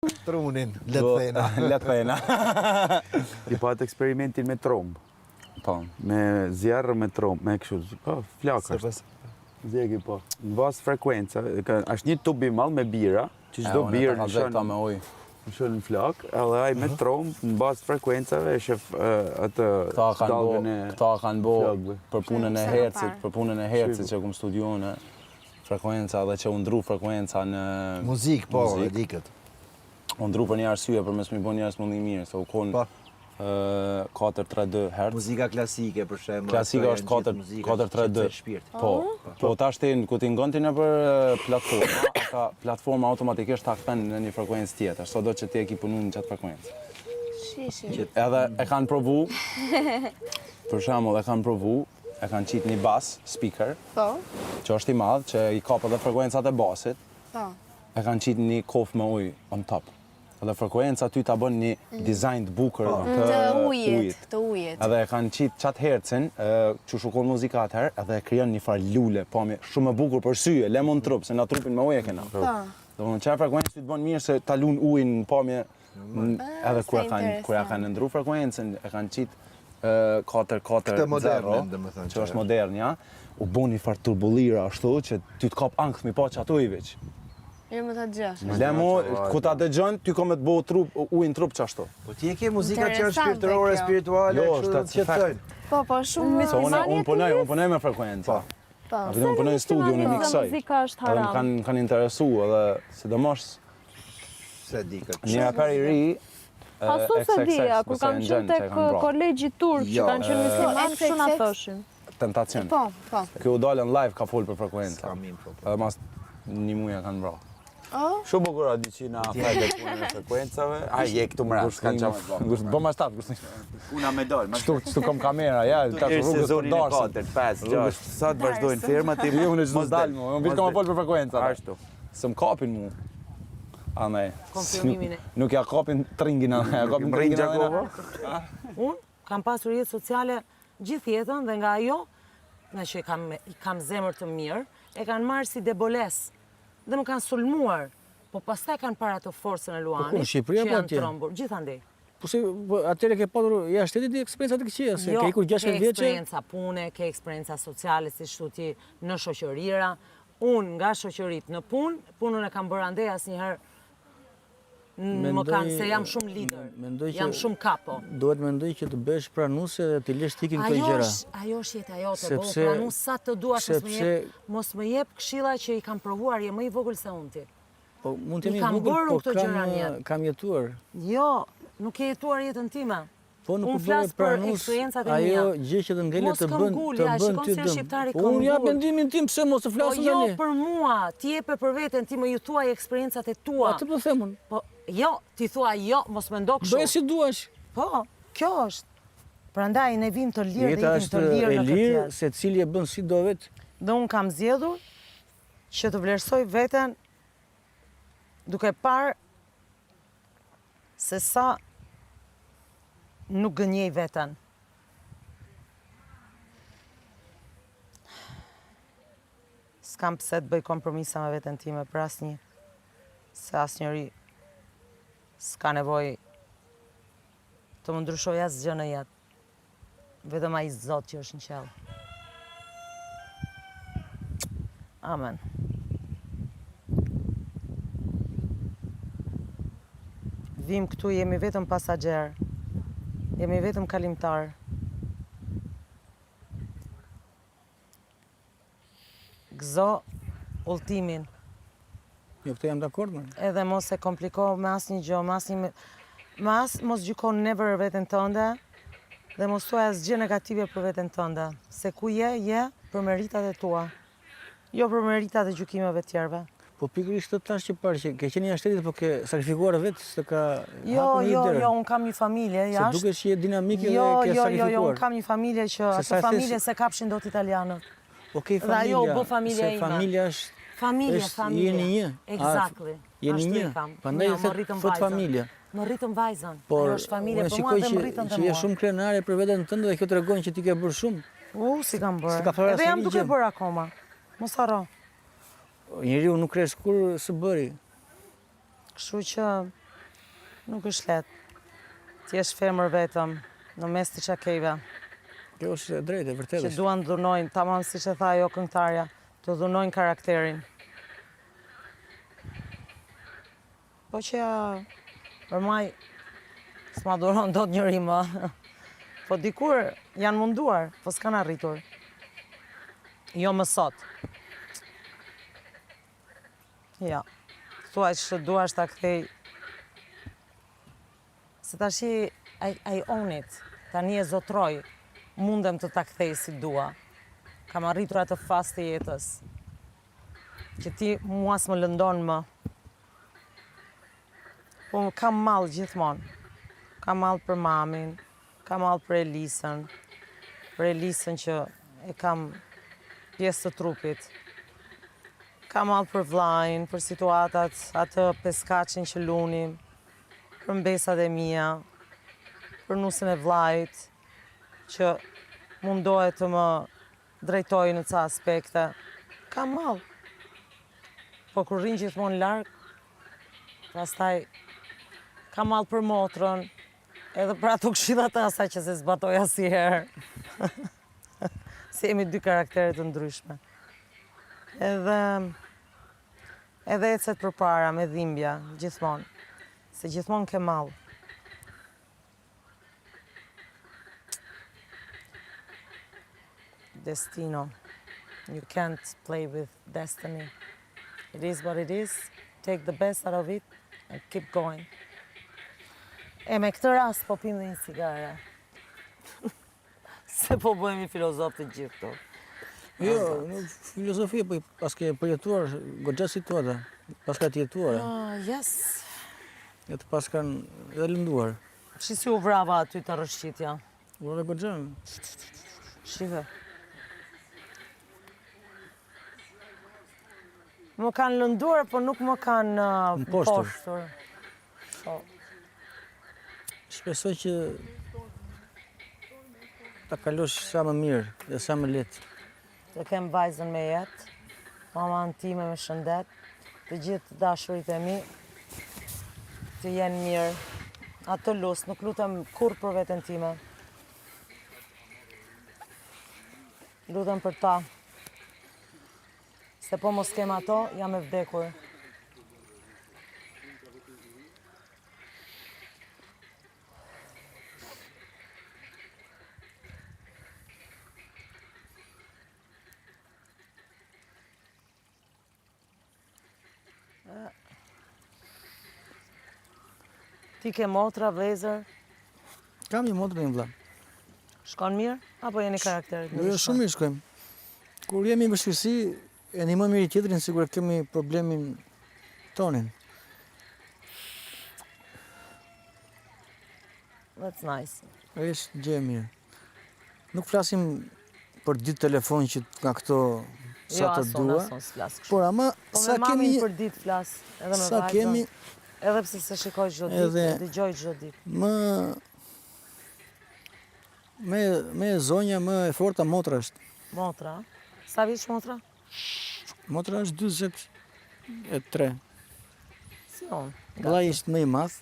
Trunin, letë thena. Ti patë eksperimentin me trombë. Po. Me zjarë me trombë, me kështu, po, flakë. Zjegi po. Në basë frekuenca, është një tub i malë me bira, që çdo birë në shën në flakë, edhe aj me trombë, në basë frekuencave, e shef atë dalgën e Këta kanë bo për punën e hercit që kumë studione, frekuenca dhe që u ndru frekuenca në... Muzikë, po, e dikët. U ndru për një arsye për mes mi bo njerës më mirë, se u konë 4-3-2 Hz. Muzika klasike, për shemë. Klasika është 4-3-2. Po ta shtin, ku ti ngon ti në për platforma, ata platforma automatikisht ta kthen në një frekuencë tjetër, sado që ti e ki punu në qatë frekuencë. Edhe e kanë provu, për shembull e kanë provu, e kanë qitë një bas, speaker, që është i madh, që i kap edhe frekuencat e basit, e kanë qitë një kofë me ujë on top. Edhe frekuenca ty ta bën një dizajn të bukur të ujit. Edhe e kanë qitë qatë hercin, që shukon muzika atëherë, edhe e krijon një farë lule, pamje shumë e bukur për syje, lemon trup, se na trupin me ujë e kena. Domethënë çfarë frekuencë ty të bën mirë se ta lun ujin në pamje, edhe kur ja kanë ndru frekuencën, e kanë qitë 4-4-0, që është modern, ja, u bën një farë turbullira ashtu që ty të kap ankth mi pa çatu i veç. Jo më ta dëgjosh. Lemo, ku ta dëgjon, ty ka me të bëu ujin trup çashtu. Po ti e ke muzika që është shpirtërore, spirituale, që thojnë. Po, shumë. Unë punoj me frekuenca. Unë punoj në studio, në miksoj. Muzika është haram. Më kanë interesu edhe, sidomos, një rapper i ri, Asu se dia, kur kam qenë tek kolegji turk, që kanë qenë musliman, kështu na thoshin. Tentacion. Po. Kjo u dalën live ka fol për frekuenca. Edhe mas një muja kanë bra. Shumë bukur a di që na fajde punën e frekuencave. A je këtu më rast, kanë qamë të bërë. Bo ma shtatë, Una me dollë. Shtu kom kamera, ja, ta që rrugës për darsin. 4, 5, 6, sa të vazhdojnë firmat, ti unë e gjithë mos dalë mu, unë vishë kam a folë për frekuenca. Ashtu. Së më kapin mu. Anej. Konfirmimin e. Nuk ja kapin tringin anej, ja kapin tringin anej. Unë kam pasur jetë sociale gjithë jetën dhe nga ajo, nga që kam zemër të mirë, e kanë marrë si deboles dhe më kanë sulmuar, po pastaj kanë para të forcën e Luanit, që janë trombur, gjithandej. Po se atëre ke patur jashtë shtetit eksperienca të këqija, se ke ikur 16 vjeçë. Ke eksperienca pune, ke eksperienca sociale, si shtu ti në shoqërira. Unë nga shoqërit në punë, punën e kam bërë andej asnjëherë më kanë se jam shumë lider, jam shumë kapo. Duhet mendoj që të bësh pranuese dhe të lesh tikin këto gjëra. Ajo është jeta jote, po pranues sa të duash, mos më jep këshilla që i kam provuar, je më i vogël se unë ti. Po mund të jemi vogël, po kam jetuar. Jo, nuk ke jetuar jetën time. Po nuk unë flas për eksperiencat e mia. Ajo gjë që të ngelet të bën ty dëm. Unë jap mendimin tim pse mos të flasim tani. Po jo për mua, ti jepe për veten, ti më ju thuaj eksperiencat e tua. Atë po them unë. Po jo, ti thua jo, mos mendo kështu. Bëj si duash. Po, kjo është. Prandaj ne vim të lirë dhe vim të lirë në këtë jetë. Secili e bën si do vet. Dhe unë kam zgjedhur që të vlerësoj veten duke parë se sa nuk gënjej veten. S'kam pse të bëj kompromisa me veten time për asnjë, se asnjëri s'ka nevojë të më ndryshoj asgjë në jetë. Vetëm ai Zot që është në qell. Amen. Vim këtu, jemi vetëm pasagjer. Jemi vetëm kalimtar. Gëzo udhtimin. Jo, këtë jam dakord me. Edhe mos e kompliko me asnjë gjë, mos gjyko never veten tënde dhe mos thuaj asgjë negative për veten tënde, se ku je për meritat e tua, jo për meritat e gjykimeve të tjerëve. Po pikërisht të tash që parë që ke qenë jashtë shtetit, po ke sakrifikuar vetë se ka Jo, unë kam një familje jashtë. Se duket që je dinamike dhe ke sakrifikuar. Jo, unë kam një familje që ato familje se kapshin dot italianët. Po ke familja. Dhe ajo bë familja ime. Se familja është... Familje. Jeni një. Exactly. Jeni një. Pandaj thot familja. Më rritëm vajzën. Por ajo është familje për mua dhe më rritën dhe mua. Që je shumë krenare për veten tënde dhe kjo tregon që ti ke bërë shumë. Si kam bërë. Edhe jam duke bërë akoma. Mos harro. Njeriu nuk kres kur së bëri. Kështu që Nuk është letë. Ti është femër vetëm, në mes të qakejve. Kjo është e drejtë, e vërtetë. Që duan të dhunojnë, tamam si që tha jo këngëtarja, të dhunojnë karakterin. Po që ja, përmaj, s'ma duron do të njëri më. Po dikur janë munduar, po s'kan arritur. Jo më sot. Ja, thuaj që duash ta kthej. Se tashi I own it, tani e zotroj, mundem të ta kthej si dua. Kam arritur atë fast të jetës, që ti mua s'më lëndon më. Po kam mall gjithmonë. Kam mall për mamin, kam mall për Elisën që e kam pjesë të trupit. Kam mall për vllajin, për situatat, atë peskaçin që lunim, për mbesat e mia, për nusën e vllajit, që mundohet të më drejtoj në ca aspekte. Kam mall. Po kur rrin gjithmonë larg, pastaj kam mall për motrën, edhe për ato këshillat e asaj që se zbatoj asnjëherë. Se jemi dy karaktere të ndryshme. Edhe ecet përpara me dhimbja, gjithmonë. Se gjithmonë ke mall. Destino. You can't play with destiny. It is what it is. Take the best out of it and keep going. E me këtë rast po pim dhe një cigare. Se po bëhemi filozof të gjithë këto. Jo, nuk filozofi, po pas ke përjetuar goxha situata, pas ka të jetuar. Yes. E të pas kanë edhe lënduar. Si u vrava aty të rëshqitja? Vore goxha. Shive. Më kanë lënduar, po nuk më kanë poshtur. Shpresoj që ta kalosh sa më mirë dhe sa më lehtë. Të kem vajzën me jetë, maman time me shëndet, të gjithë dashurit e mi, të jenë mirë. Atë lusë, nuk lutem kur për veten time. Lutem për ta. Se po mos kem ato, jam e vdekur. Ti ke motra, vlezër? Kam një motrë një vlla. Shkon mirë? Apo jeni karakterit? Jo, shumë mirë shkojmë. Kur jemi në vështirësi, e ndihmojmë njëri tjetrin, sigur kemi problemin tonin. That's nice. Është gjë e mirë. Nuk flasim për ditë telefon që nga këto sa të dua. Jo, s'flas kështu. Por ama Po sa me mamin kemi për ditë flas, edhe me sa vajzën. kemi Edhe pse se shikoj çdo ditë, dëgjoj çdo ditë. Me zonja më e forta motra është. Motra? Sa vjeç motra? Motra është 43. Si on? Vllai është më i madh.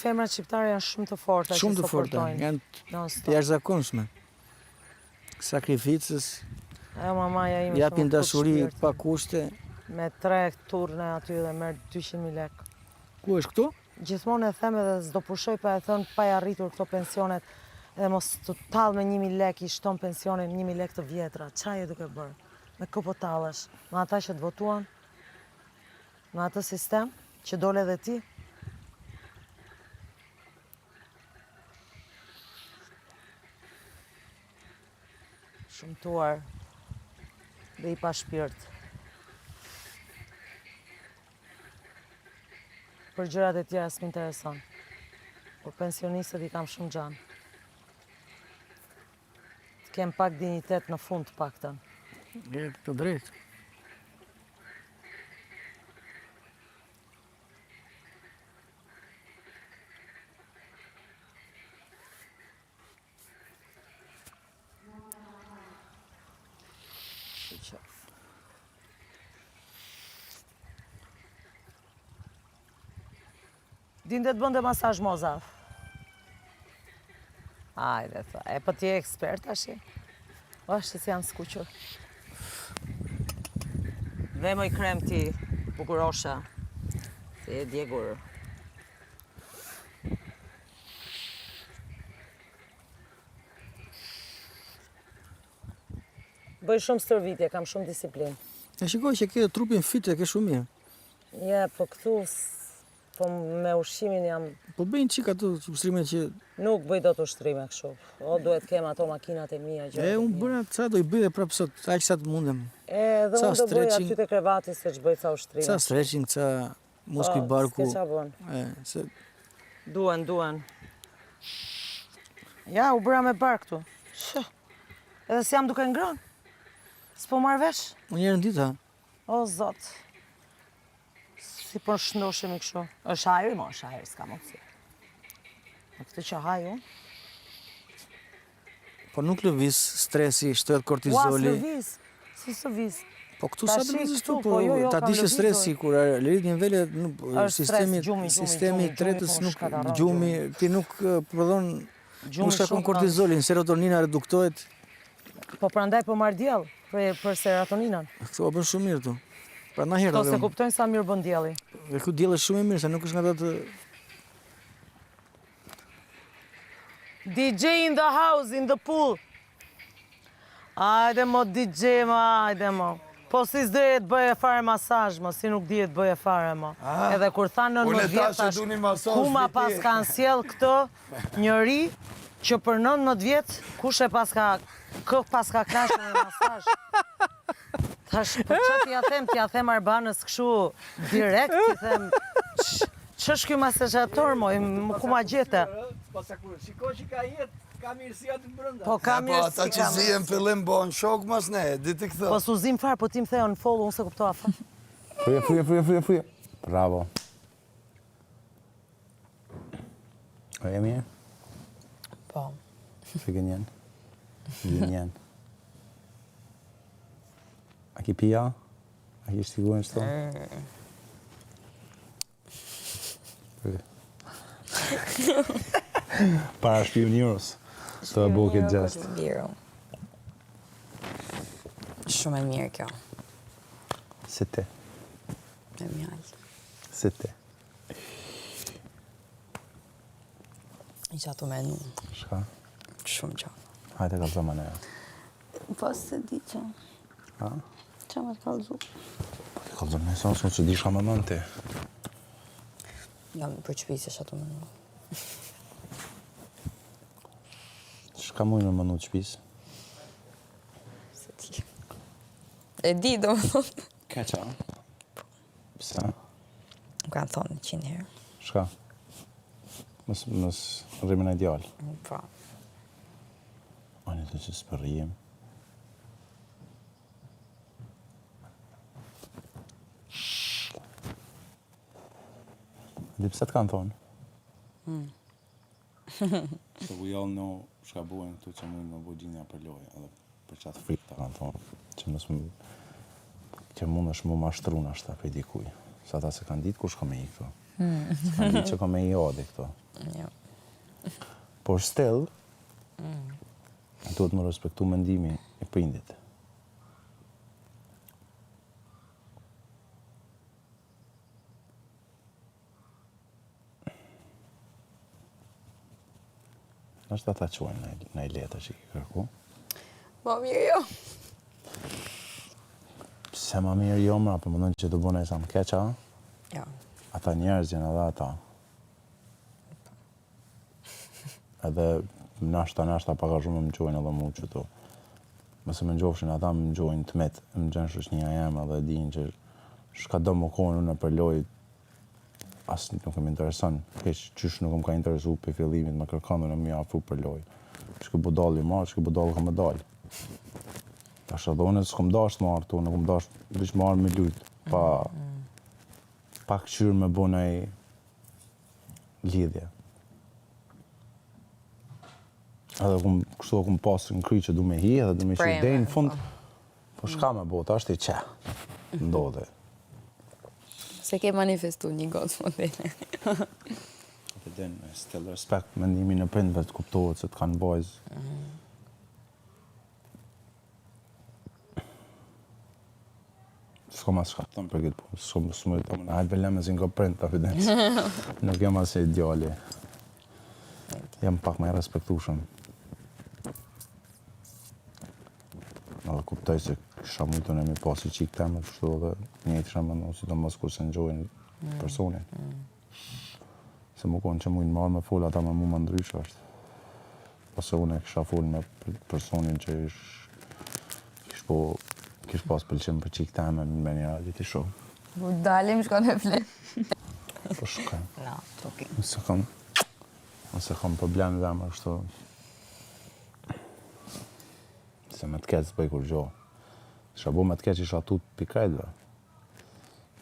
Femrat shqiptare janë shumë të forta që Shumë të forta, janë të jashtëzakonshme. Sakrificës, ajo mamaja ime japin dashuri pa kushte. Me 3 turne aty dhe merr 200.000 lekë. Ku është këtu? Gjithmonë e them edhe s'do pushoj pa e thënë pa e arritur këto pensionet edhe mos të tallë me 1.000 lekë i shton pensionin 1.000 lekë të vjetra. Çfarë je duke bërë? Me kë po tallesh? Me ata që të votuan? Me atë sistem që dole edhe ti? Shumtuar dhe i pa shpirt. Për gjërat e tjera s'më intereson. Por pensionistët i kam shumë gjanë. Të kem pak dignitet në fund të paktën. Je të drejtë. Dinte të bënde masazh moza. Ajde, tha. E po ti je ekspert tash. Është si jam skuqur. Dhe moj krem ti, bukurosha. Ti e djegur. Bëj shumë stërvitje, kam shumë disiplinë. E shikoj që ke trupin fit e ke shumë mirë. Ja, po këtu, po me ushqimin jam... Po bëjnë qik ato ushtrime që... Nuk bëj do të ushtrime kështu. O, duhet kem ato makinat e mia. Unë bëra, ca do i bëj dhe prapë sot, aq sa të mundem. Dhe unë do bëj aty te krevati se që bëj ca ushtrime. Ca stretching, ca muskul barku. S'ke qa bën. Se... Duen. Ja, u bëra me bark këtu. Edhe si jam duke ngrënë. S'po marrë vesh? Unë njerën dita. O, zot. Si po shëndoshemi kështu. Është hajri, mo, është hajri, s'ka mundësi. Në këtë që haju. Po nuk lëviz stresi, shtohet kortizoli. Lëviz. Si lëviz. Po këtu sa të lëviz këtu, po ta di që stresi, kur rrit një vele, sistemi tretës nuk, gjumi, ti nuk prodhon, nuk shkakon kortizolin, serotonina reduktohet. Po prandaj po marr diell për serotoninën. Këtu o bën shumë mirë tu. Pra na herë. Po se kuptojnë sa mirë bën dielli. Dhe ku dielli është shumë i mirë, se nuk është nga të DJ in the house, in the pool. Ajde mo DJ ma, ajde mo. Po si s'dojë të bëje fare masazh, mo, si nuk dije të bëje fare, mo. Edhe kur tha 19 vjetash, ku ma pas kanë sjell këto njëri që për 19 vjet, kush e pas ka knashën e masazh. Tash, për që t'ja them Arbanës këshu direkt, t'i them, që është kjo masazhator, moj, ku ma gjete? Shiko që ka jetë, ka mirësia të brënda. Po ka mirësi, ata që zihen fillim bëhen shok mas ne, di të këthë. Po su zim farë, po ti më theo në follow, unë se kuptoha fa. Fruje. Bravo. O e mirë? Po. Fikën jenë. A ki pia? A ki shtiguen qëto? Para shpiu njërës, të e buke gjest. Shumë e mirë kjo. Si ti? E mjallë. Si ti? I që ato menu. Shka? Shumë që. Hajde ka zëma në. Po se di që. Ha? Që më të kalzu? Po të kalzu në sonë që di shka më mënë ti. Jam për qëpisë që ato menu. Shka mujnë më mënu qëpisë? Se ti. E di do më thonë. Keqa? Psa? Më kanë thonë 100 herë. Shka? Mës rrimin e ideal. Po. Ani të që s'për rrim. Dhe pëse të kanë thonë? Se ku jallë në shka buen këtu që mujnë më bujgjinja për lojë, edhe për qatë frikë të kanë thonë, që mund është mu mashtru në ashta për dikuj. Sa ta se kanë ditë kush ka me i këto. Se kanë ditë që ka me i odi këto. Por still, duhet më respektu mendimi i prindit. Nështë ata quajnë në i leta që i kërku? Ma mirë jo. Pse ma mirë jo mra, për më dhënë që të bëne sa më keqa? Ja. Ata njerëz janë edhe ata. Edhe nashta paka shumë më gjojnë edhe mu që tu. Mëse më gjofshin ata më gjojnë të metë, më gjenë shëshnija jemë edhe dinë që shka do më kohën unë për lojt, asë nuk më interesan, keq qysh nuk më ka interesu për fillimit me kërkandu në mi afru për loj. Shkë budalli marë, shkë budalli ka me dalë. Tash edhe unë s'kom dasht marë tu, nuk më dasht vish marë me lujtë, pa këqyrë me bënej lidhje. Edhe kështu kom pasë në kry që du me hi, edhe du me shi dej në fund, po shka me bota, është i qe, ndodhe. Se ke manifestu një gotë modele. din, still respect mendimin e prindve të kuptohet se të kanë vajzë. S'ko mas shka të thëmë për këtë punë, s'ko më të thëmë, hajtë vëllem e si nga prind të evidens. Nuk jam asë ideali. Jam pak me respektushëm. Edhe kuptoj se kisha mujtën e mi pasi qik temë, kështu edhe njëjtë isha mëndu, si të mos kur se nxojnë personin. Se më konë që mujnë marrë me folë, ata me mu më ndryshë është. Ose unë e kisha folë me personin që kish pas pëlqim për qik temë me një reality show. Dalim shko në fle. Po shkaj. No, toki. Nëse kam problem dhe më kështu. Se me të keq s'bëj kur gjo. Isha bo me të keq isha tut pikajtve.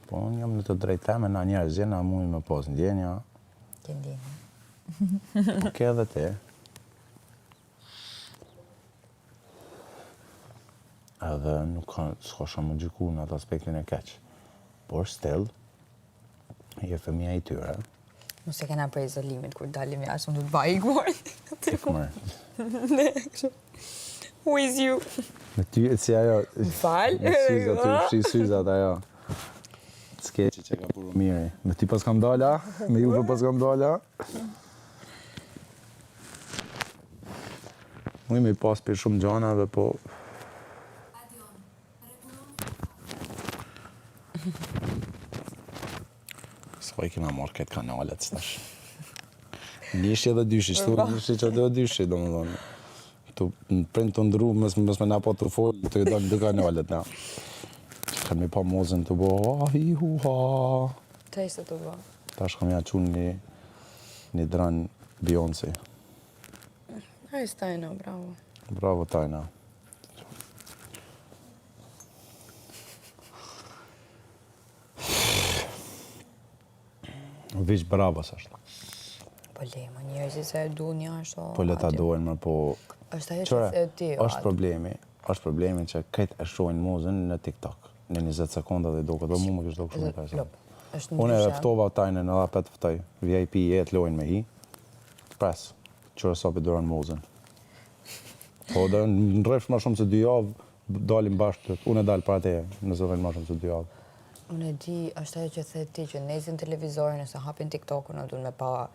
Po unë jam në të drejt teme, na njerëz jena mujnë me pas ndjenja. Ke ndjenja. Po ke edhe ti. Edhe nuk s'ka shumë më gjiku në atë aspektin e keq. Por still, je fëmija i tyre. Mos e kena për izolimit kur dalim jashtë, më du të baj i guarë. Tikmër. Ne, kështu. Who is you? Me ty, si ajo... Falë. Me syzat, të fshi syzat ajo. Skeqi që ka puru miri. Me ty pas kam dala, me juve pas kam dala. Mu i pas për shumë gjanave, po... S'ko i kena marrë këtë kanalet, s'tash. Njështi edhe dyshi, shtu njështi që dhe dyshi, do më thonë. Në prind të ndru, mës me na po të folë, të i dalë dy kanalet, na. Kanë mi pa mozën të bo, hi hu ha. Të ishte të bo. Tash kam ja qunë një dranë Beyoncé. Hajs Tajna, bravo. Bravo Tajna. Vish bravo s'ashtë. Po lema, njerëzit se e du një ashtë... Po leta dojnë, po... është ajo që se ti... është problemi që këtë e shojnë muzën në TikTok. Në 20 sekonda dhe do këtë, mu më kështë do kështë më person. Unë edhe ftova Tajnën edhe apet ftoj. VIP jetë lojnë me hi. Pres, qërë sopi duran muzën. Po dhe në rrefsh ma shumë se 2 javë, dalim bashkë, unë e dalë para teje, nëse vëjnë ma shumë se 2 javë. Unë e di, është ajo që the ti, që nezin televizorin, nëse hapin TikTok-u, në dunë me pa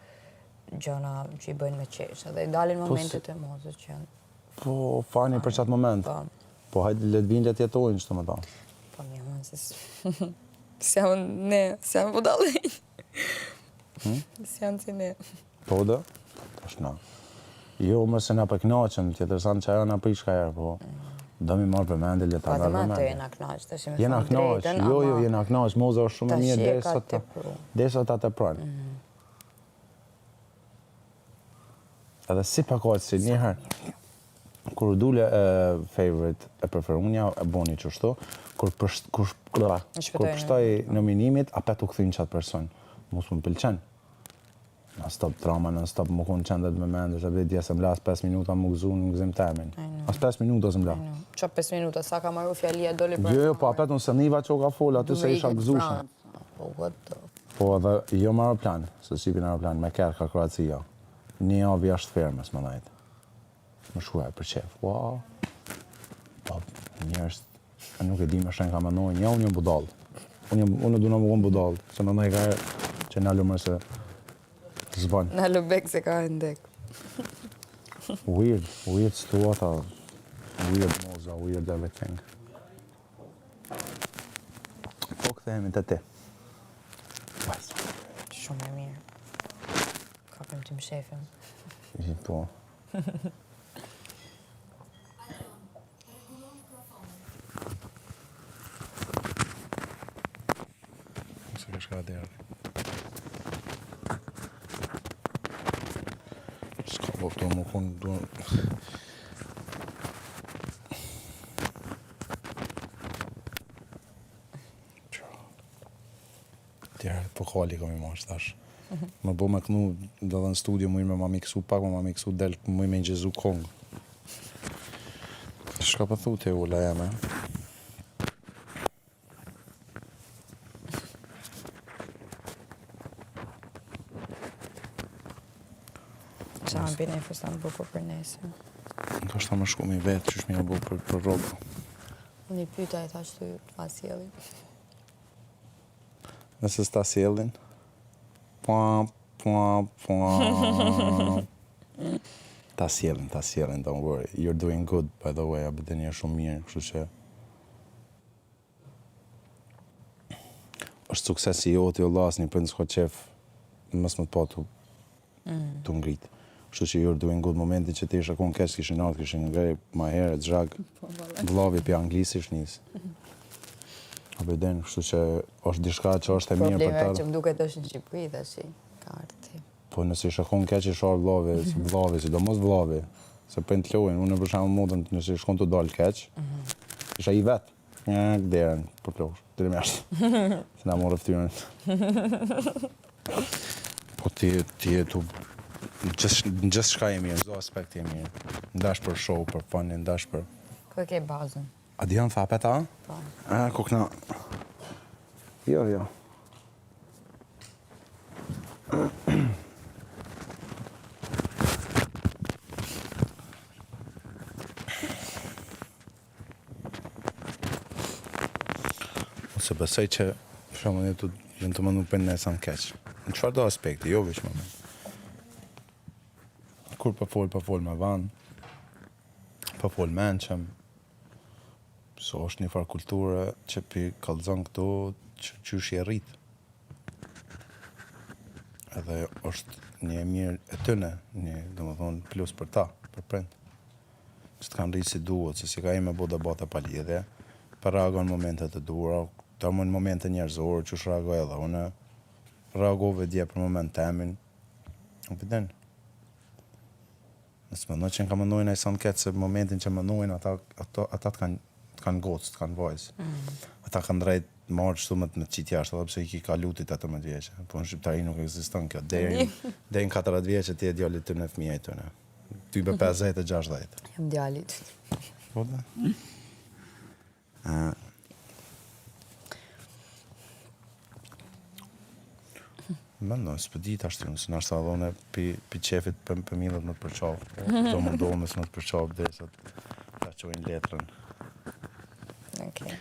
gjëna që i bëjnë me qeshë, dhe i dalin momentet e mozës që janë... Po, fani për qatë moment. Po, hajtë letë vinë letë jetojnë, që të më ta. Po, mi amon, se... Siamo ne, siamo budallëj. Siamo si ne. Po, dhe? Tash na. Jo, më se na përknaqen, tjetër sanë që ajo na prishka herë, po... Do mi marrë për mendje, le ta marrë për mendje. Po, dhe jena knaq, të shime jena knaq, jo, jena knaq, moza është shumë e mirë derisa ta të pranë. Edhe si pakohet si njëherë, kur dule favorite e preferunja, e boni qështu, kur pështoj nominimit, apet u këthyn qatë person. Mos më pëlqen. Në stop drama, në stop më konë qendet me mendë, që bëjt djesë më lasë 5 minuta më gëzu në gëzim temin. As 5 minuta së më la. Qa 5 minuta, sa ka marru fjallia doli për... Jo, po apet unë se niva që o ka folë, aty se isha gëzushën. Po edhe jo më aeroplan, se shqipin aeroplan, me kërë ka Kroacia. Një javë jashtë fermës, më najtë. Më shkuaj për qef, wow. Po, njërës, nuk e di më shenë ka menojnë, ja unë jëmë budallë. Unë du në më unë budallë, se më najtë ka që në lumër se zban. Në lubek se ka ndek. Weird situata, weird moza, weird everything. Po këthehemi të ti. Shumë e mirë. Kapim të më shefim. Po. Nëse ka shka derë. S'ka vopto më konë duan... Tjerë, po kali kam i marrë, tash. Më bo me kënu, dhe në studio më i me ma miksu pak, më ma miksu del, më i me ngjezu kongë. Shka për thu të ula jeme? Qa në bine i fustan bukur për nesër. Ndo shta më shku mi vetë që shmi në bu për robë. Unë i pyta e thash të fa sjellin. Nëse s'ta sjellin, ta sjellin, don't worry. You're doing good, by the way, abë dhe një shumë mirë, kështu që është suksesi jo të jo lasni, për nësë ko qef, mësë më të pa të ngritë. Kështu që you're doing good momentin që ti isha kun keq, kishin artë, kishin ngrej, ma herë, zhag, vllavi për anglisisht njës. Abë dhe kështu që është dishka që është e mirë për Probleme ta. që më duket është në Shqipëri dhe shi, ka arti. Po nëse isha kun keq, isha vllavi, sidomos vllavi. Se për në të lojnë, unë për shamë modën nëse shkon të dalë keq, isha i vetë. Një derën, për plosh, të rëmjashtë. Se na morë ftyrën. Po ti e tu, në gjithë shka e mirë, në do aspekt e mirë. Ndash për show, për fun, ndash për... Ku e ke bazën? A di janë thapet, a? Po. Ku këna... Jo. Se besoj që shumë jenë të mëndu për nësa në keq. Në qëfar do aspekti, jo veç më me. Kur për fol me vanë, për fol menqëm, so është një farë kulturë që për kalëzën këto që është i rritë. Edhe është një mirë e tëne, një, do më thonë, plus për ta, për prind. Që të kanë rritë si duhet, se si ka ime bo debate pa lidhje, për reagon momentet të duhura, ta më në momente njerëzorë, që është reagoj edhe une, reagove dje për moment temin, në pëtën. Nësë më në që në ka mëndojnë e sanë ketë, se momentin që mëndojnë, ata të kanë gocë, të kanë vojzë. Ata kanë drejt marë qëtu më të qitë jashtë, edhe pse i ki ka lutit 18 vjeqe. Po në Shqiptari nuk eksiston kjo. Dejnë 40 vjeqe ti e djallit të në fëmija i tëne. Ty be 50 e 60. Jam djallit. Po dhe? Mendoj, s'pë dit ashtu, nëse në ashtë adhone pi qefit për milët më të përqavë. Do më ndohë mësë më të përqavë dhe sa të qojnë letrën. Okay.